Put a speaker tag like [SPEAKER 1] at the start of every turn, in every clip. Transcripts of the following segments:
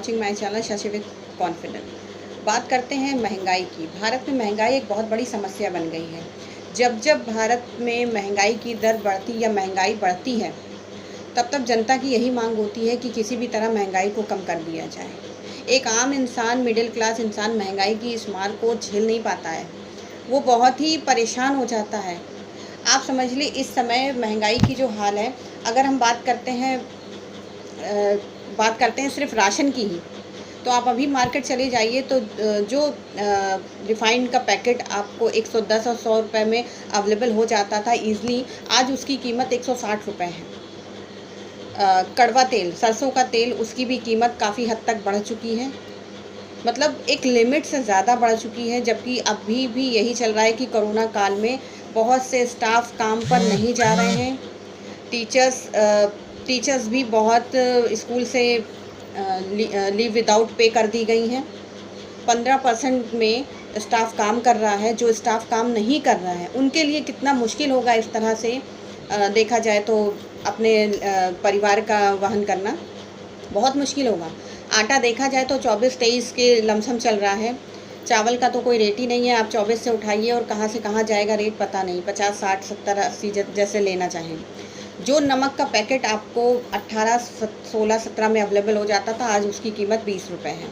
[SPEAKER 1] Watching my channel Shashi with confident. बात करते हैं महंगाई की। भारत में महंगाई एक बहुत बड़ी समस्या बन गई है। जब जब भारत में महंगाई की दर बढ़ती या महंगाई बढ़ती है, तब तब जनता की यही मांग होती है कि किसी भी तरह महंगाई को कम कर दिया जाए। एक आम इंसान, मिडिल क्लास इंसान महंगाई की इस मार को झेल नहीं पाता है। वो बहुत ही परेशान हो जाता है। आप समझ लीजिए इस समय महंगाई की जो हाल है, अगर हम बात करते हैं सिर्फ राशन की ही, तो आप अभी मार्केट चले जाइए तो जो रिफाइंड का पैकेट आपको 110 और 100 रुपये में अवेलेबल हो जाता था ईज़िली, आज उसकी कीमत 160 रुपये है। कड़वा तेल, सरसों का तेल, उसकी भी कीमत काफ़ी हद तक बढ़ चुकी है। मतलब एक लिमिट से ज़्यादा बढ़ चुकी है, जबकि अभी भी यही चल रहा है कि कोरोना काल में बहुत से स्टाफ काम पर नहीं जा रहे हैं। टीचर्स भी बहुत स्कूल से लीव विदाउट पे कर दी गई हैं। 15% में स्टाफ काम कर रहा है। जो स्टाफ काम नहीं कर रहा है उनके लिए कितना मुश्किल होगा इस तरह से देखा जाए तो अपने परिवार का वहन करना बहुत मुश्किल होगा। आटा देखा जाए तो 24-23 के लमसम चल रहा है। चावल का तो कोई रेट ही नहीं है। आप 24 से उठाइए और कहाँ से कहाँ जाएगा रेट पता नहीं, 50, 60, 70, 80 जैसे लेना चाहें। जो नमक का पैकेट आपको 18, 16, 17 में अवेलेबल हो जाता था, आज उसकी कीमत 20 रुपये है।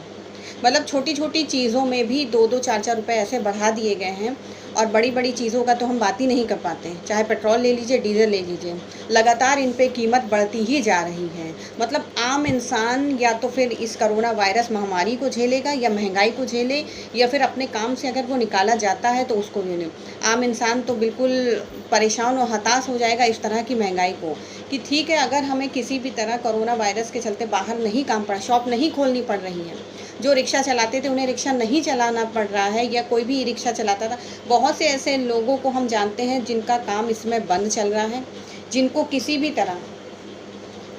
[SPEAKER 1] मतलब छोटी छोटी चीज़ों में भी 2-2, 4-4 रुपये ऐसे बढ़ा दिए गए हैं। और बड़ी बड़ी चीज़ों का तो हम बात ही नहीं कर पाते हैं। चाहे पेट्रोल ले लीजिए, डीजल ले लीजिए, लगातार इन पे कीमत बढ़ती ही जा रही है। मतलब आम इंसान या तो फिर इस कोरोना वायरस महामारी को झेलेगा या महंगाई को झेले, या फिर अपने काम से अगर वो निकाला जाता है तो उसको झेले। आम इंसान तो बिल्कुल परेशान और हताश हो जाएगा इस तरह की महंगाई को, कि ठीक है, अगर हमें किसी भी तरह कोरोना वायरस के चलते बाहर नहीं काम पड़ा, शॉप नहीं खोलनी पड़ रही है, जो रिक्शा चलाते थे उन्हें रिक्शा नहीं चलाना पड़ रहा है, या कोई भी रिक्शा चलाता था, बहुत से ऐसे लोगों को हम जानते हैं जिनका काम इसमें बंद चल रहा है, जिनको किसी भी तरह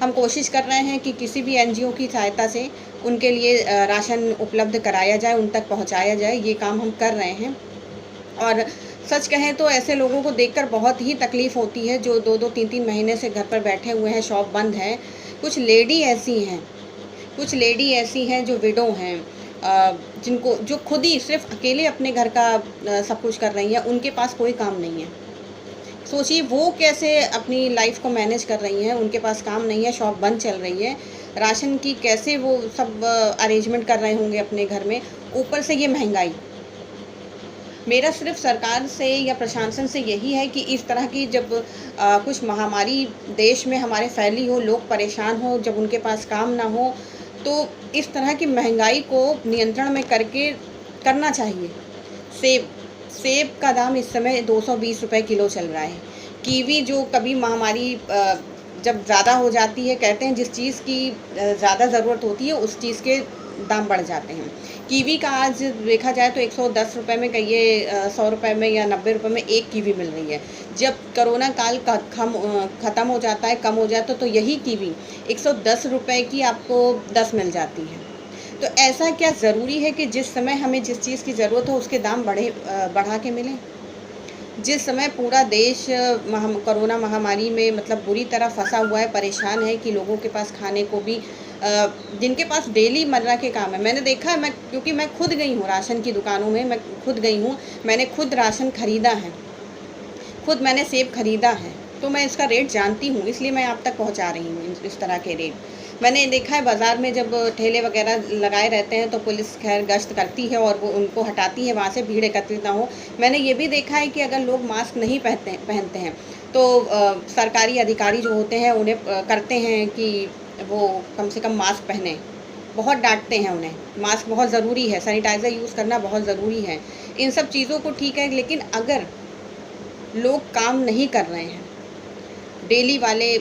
[SPEAKER 1] हम कोशिश कर रहे हैं कि किसी भी एनजीओ की सहायता से उनके लिए राशन उपलब्ध कराया जाए, उन तक पहुंचाया जाए। ये काम हम कर रहे हैं। और सच कहें तो ऐसे लोगों को देखकर बहुत ही तकलीफ़ होती है जो 2-2, 3-3 महीने से घर पर बैठे हुए हैं, शॉप बंद है। कुछ लेडी ऐसी हैं जो विडो हैं, जिनको जो खुद ही सिर्फ अकेले अपने घर का सब कुछ कर रही हैं, उनके पास कोई काम नहीं है। सोचिए वो कैसे अपनी लाइफ को मैनेज कर रही हैं। उनके पास काम नहीं है, शॉप बंद चल रही है, राशन की कैसे वो सब अरेंजमेंट कर रहे होंगे अपने घर में, ऊपर से ये महंगाई। मेरा सिर्फ सरकार से या प्रशासन से यही है कि इस तरह की जब कुछ महामारी देश में हमारे फैली हो, लोग परेशान हो, जब उनके पास काम ना हो, तो इस तरह की महंगाई को नियंत्रण में करके करना चाहिए। सेब का दाम इस समय 220 रुपये किलो चल रहा है। कीवी, जो कभी महामारी जब ज़्यादा हो जाती है, कहते हैं जिस चीज़ की ज़्यादा ज़रूरत होती है उस चीज़ के दाम बढ़ जाते हैं। कीवी का आज देखा जाए तो 110 रुपये में, कहिए 100 रुपये में या 90 रुपये में एक कीवी मिल रही है। जब कोरोना काल का ख़त्म हो जाता है, कम हो जाता है, तो यही कीवी 110 रुपये की आपको 10 मिल जाती है। तो ऐसा क्या ज़रूरी है कि जिस समय हमें जिस चीज़ की ज़रूरत हो उसके दाम बढ़ा के मिलें? जिस समय पूरा देश कोरोना महामारी में मतलब बुरी तरह फंसा हुआ है, परेशान है कि लोगों के पास खाने को भी जिनके पास डेली मर्रा के काम है। मैंने देखा है, क्योंकि मैं खुद गई हूँ राशन की दुकानों में, मैं खुद गई हूँ, मैंने खुद राशन ख़रीदा है, खुद मैंने सेब ख़रीदा है, तो मैं इसका रेट जानती हूँ, इसलिए मैं आप तक पहुँचा रही हूँ इस तरह के रेट। मैंने देखा है बाज़ार में जब ठेले वगैरह लगाए रहते हैं तो पुलिस खैर गश्त करती है और वो उनको हटाती है वहाँ से, भीड़ एकत्रित ना हो। मैंने ये भी देखा है कि अगर लोग मास्क नहीं पहनते हैं तो सरकारी अधिकारी जो होते हैं उन्हें करते हैं कि वो कम से कम मास्क पहने, बहुत डांटते हैं उन्हें। मास्क बहुत ज़रूरी है, सैनिटाइज़र यूज़ करना बहुत ज़रूरी है। इन सब चीज़ों को ठीक है, लेकिन अगर लोग काम नहीं कर रहे हैं, डेली वाले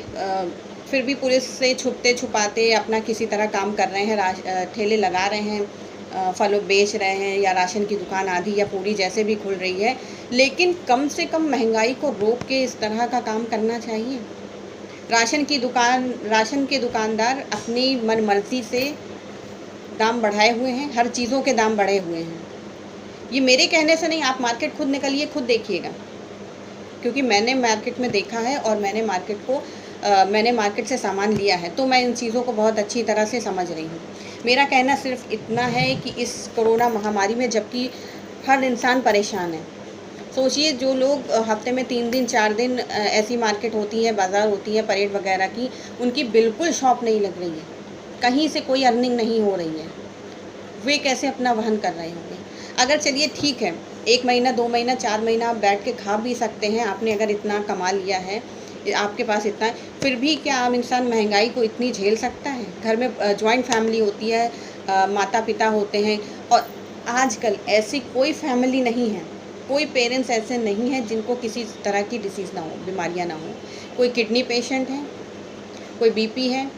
[SPEAKER 1] फिर भी पुलिस से छुपते छुपाते अपना किसी तरह काम कर रहे हैं, ठेले लगा रहे हैं, फल बेच रहे हैं, या राशन की दुकान आधी या पूरी जैसे भी खुल रही है, लेकिन कम से कम महंगाई को रोक के इस तरह का काम करना चाहिए। राशन के दुकानदार अपनी मनमर्जी से दाम बढ़ाए हुए हैं, हर चीज़ों के दाम बढ़े हुए हैं। ये मेरे कहने से नहीं, आप मार्केट खुद निकलिए, खुद देखिएगा, क्योंकि मैंने मार्केट में देखा है और मैंने मार्केट से सामान लिया है, तो मैं इन चीज़ों को बहुत अच्छी तरह से समझ रही हूँ। मेरा कहना सिर्फ इतना है कि इस कोरोना महामारी में जबकि हर इंसान परेशान है, सोचिए जो लोग हफ्ते में 3 दिन 4 दिन ऐसी मार्केट होती है, बाज़ार होती है, परेड वगैरह की, उनकी बिल्कुल शॉप नहीं लग रही है, कहीं से कोई अर्निंग नहीं हो रही है, वे कैसे अपना वहन कर रहे होंगे। अगर चलिए ठीक है, 1 महीना 2 महीना 4 महीना आप बैठ के खा भी सकते हैं, आपने अगर इतना कमा लिया है, आपके पास इतना है, फिर भी क्या आम इंसान महंगाई को इतनी झेल सकता है। घर में जॉइंट फैमिली होती है, माता पिता होते हैं, और आजकल ऐसी कोई फैमिली नहीं है, कोई पेरेंट्स ऐसे नहीं हैं जिनको किसी तरह की डिसीज़ ना हो, बीमारियां ना हो। कोई किडनी पेशेंट है, कोई बीपी है,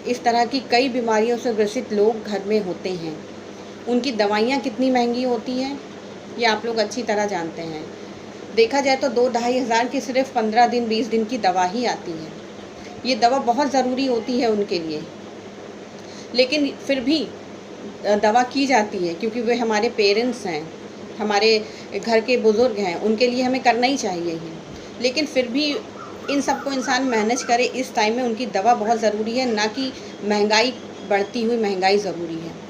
[SPEAKER 1] इस तरह की कई बीमारियों से ग्रसित लोग घर में होते हैं। उनकी दवाइयाँ कितनी महंगी होती हैं, ये आप लोग अच्छी तरह जानते हैं। देखा जाए तो 2-2.5 हज़ार की सिर्फ 15 दिन 20 दिन की दवा ही आती है। ये दवा बहुत ज़रूरी होती है उनके लिए, लेकिन फिर भी दवा की जाती है क्योंकि वे हमारे पेरेंट्स हैं, हमारे घर के बुज़ुर्ग हैं, उनके लिए हमें करना ही चाहिए ही। लेकिन फिर भी इन सबको इंसान मैनेज करे, इस टाइम में उनकी दवा बहुत ज़रूरी है, ना कि महंगाई, बढ़ती हुई महंगाई ज़रूरी है।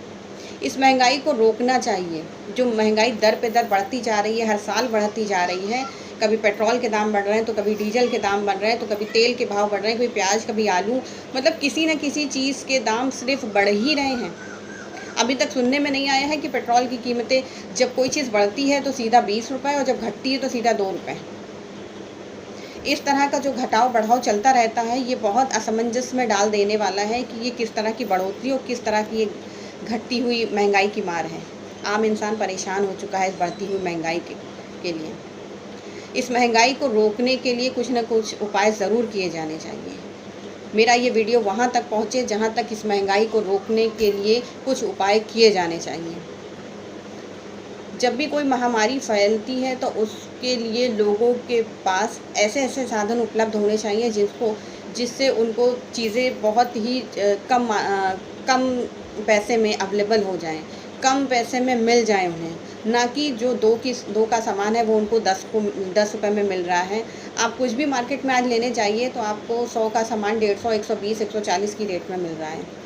[SPEAKER 1] इस महंगाई को रोकना चाहिए। जो महंगाई दर पे दर बढ़ती जा रही है, हर साल बढ़ती जा रही है, कभी पेट्रोल के दाम बढ़ रहे हैं, तो कभी डीजल के दाम बढ़ रहे हैं, तो कभी तेल के भाव बढ़ रहे हैं, कभी प्याज, कभी आलू, मतलब किसी न किसी चीज़ के दाम सिर्फ बढ़ ही रहे हैं। अभी तक सुनने में नहीं आया है कि पेट्रोल की कीमतें, जब कोई चीज़ बढ़ती है तो सीधा 20 रुपये, और जब घटती है तो सीधा 2 रुपये। इस तरह का जो घटाव बढ़ाव चलता रहता है, ये बहुत असमंजस में डाल देने वाला है कि ये किस तरह की बढ़ोतरी और किस तरह की ये घटती हुई महंगाई की मार है। आम इंसान परेशान हो चुका है इस बढ़ती हुई महंगाई के लिए। इस महंगाई को रोकने के लिए कुछ न कुछ उपाय ज़रूर किए जाने चाहिए। मेरा ये वीडियो वहाँ तक पहुँचे जहाँ तक इस महंगाई को रोकने के लिए कुछ उपाय किए जाने चाहिए। जब भी कोई महामारी फैलती है तो उसके लिए लोगों के पास ऐसे ऐसे साधन उपलब्ध होने चाहिए जिससे उनको चीज़ें बहुत ही कम पैसे में अवेलेबल हो जाएं, कम पैसे में मिल जाए उन्हें, ना कि जो दो का सामान है वो उनको 10 रुपये में मिल रहा है। आप कुछ भी मार्केट में आज लेने जाइए तो आपको 100 का सामान 150, 120, 140 की रेट में मिल रहा है।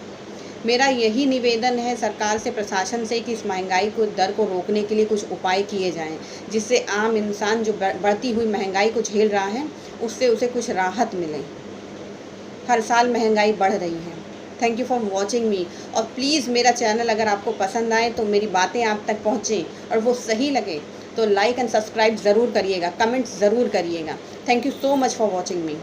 [SPEAKER 1] मेरा यही निवेदन है सरकार से, प्रशासन से, कि इस महंगाई को दर को रोकने के लिए कुछ उपाय किए जाएं, जिससे आम इंसान जो बढ़ती हुई महंगाई को झेल रहा है उससे उसे कुछ राहत मिले। हर साल महंगाई बढ़ रही है। थैंक यू फॉर वॉचिंग मी, और प्लीज़ मेरा चैनल अगर आपको पसंद आए तो मेरी बातें आप तक पहुँचें और वो सही लगे तो लाइक एंड सब्सक्राइब ज़रूर करिएगा, कमेंट्स ज़रूर करिएगा। Thank you so much for watching me.